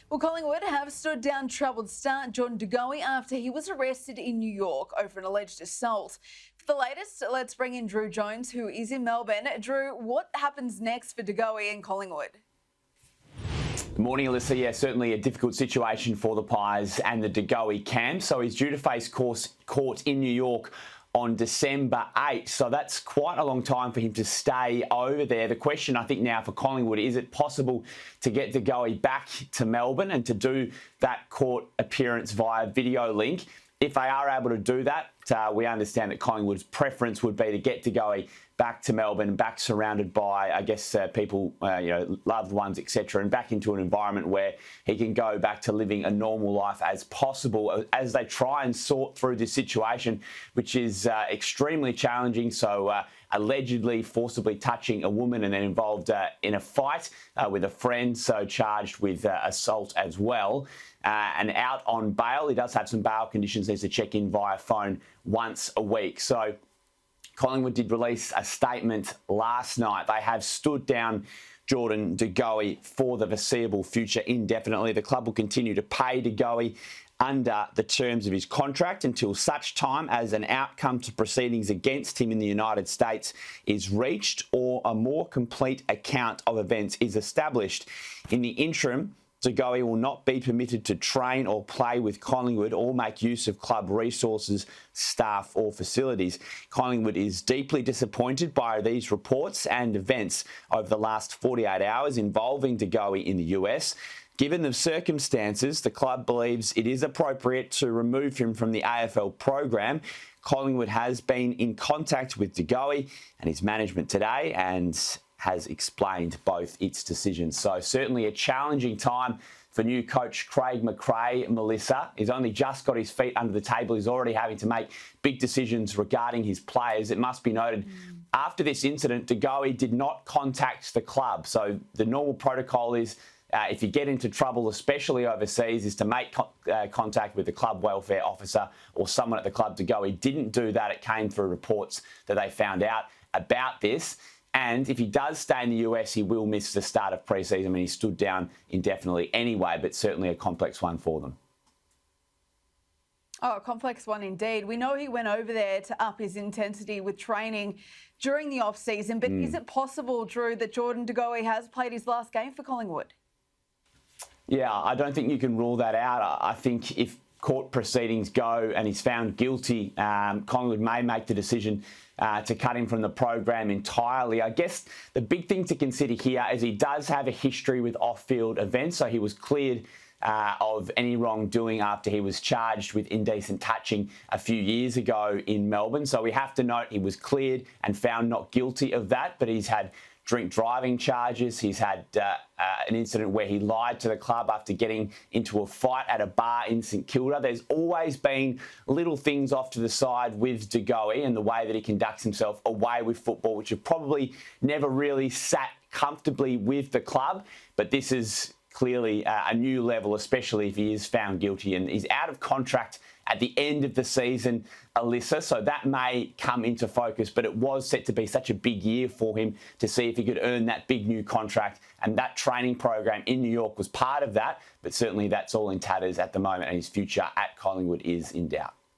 Well, Collingwood have stood down troubled star Jordan Goey after he was arrested in New York over an alleged assault. For the latest, let's bring in Drew Jones, who is in Melbourne. Drew, what happens next for Goey and Collingwood? Good morning, Alyssa. Yeah, certainly a difficult situation for the Pies and the Goey camp. So he's due to face court in New York on December 8th. So that's quite a long time for him to stay over there. The question, I think, now for Collingwood, is it possible to get Goey back to Melbourne and to do that court appearance via video link? If they are able to do that, we understand that Collingwood's preference would be to get Goey back to Melbourne, back surrounded by, I guess, people, loved ones, etc., and back into an environment where he can go back to living a normal life as possible as they try and sort through this situation, which is extremely challenging. So allegedly forcibly touching a woman and then involved in a fight with a friend, so charged with assault as well. And out on bail, he does have some bail conditions, needs to check in via phone once a week. So Collingwood did release a statement last night. They have stood down Jordan Goey for the foreseeable future indefinitely. The club will continue to pay Goey under the terms of his contract until such time as an outcome to proceedings against him in the United States is reached or a more complete account of events is established. In the interim, Goey will not be permitted to train or play with Collingwood or make use of club resources, staff or facilities. Collingwood is deeply disappointed by these reports and events over the last 48 hours involving Goey in the US. Given the circumstances, the club believes it is appropriate to remove him from the AFL program. Collingwood has been in contact with Goey and his management today and has explained both its decisions. So certainly a challenging time for new coach Craig McRae. Melissa, he's only just got his feet under the table. He's already having to make big decisions regarding his players. It must be noted, after this incident, Goey did not contact the club. So the normal protocol is if you get into trouble, especially overseas, is to make contact with the club welfare officer or someone at the club. Goey didn't do that. It came through reports that they found out about this. And if he does stay in the US, he will miss the start of pre-season. I mean, he stood down indefinitely anyway, but certainly a complex one for them. Oh, a complex one indeed. We know he went over there to up his intensity with training during the off-season, but is it possible, Drew, that Jordan Goey has played his last game for Collingwood? Yeah, I don't think you can rule that out. I think if court proceedings go and he's found guilty, Collingwood may make the decision to cut him from the program entirely. I guess the big thing to consider here is he does have a history with off-field events, so he was cleared of any wrongdoing after he was charged with indecent touching a few years ago in Melbourne. So we have to note he was cleared and found not guilty of that, but he's had drink driving charges. He's had an incident where he lied to the club after getting into a fight at a bar in St Kilda. There's always been little things off to the side with Goey and the way that he conducts himself away with football, which have probably never really sat comfortably with the club. But this is clearly a new level, especially if he is found guilty, and he's out of contract at the end of the season, Alyssa, so that may come into focus, but it was set to be such a big year for him to see if he could earn that big new contract, and that training program in New York was part of that, but certainly that's all in tatters at the moment and his future at Collingwood is in doubt.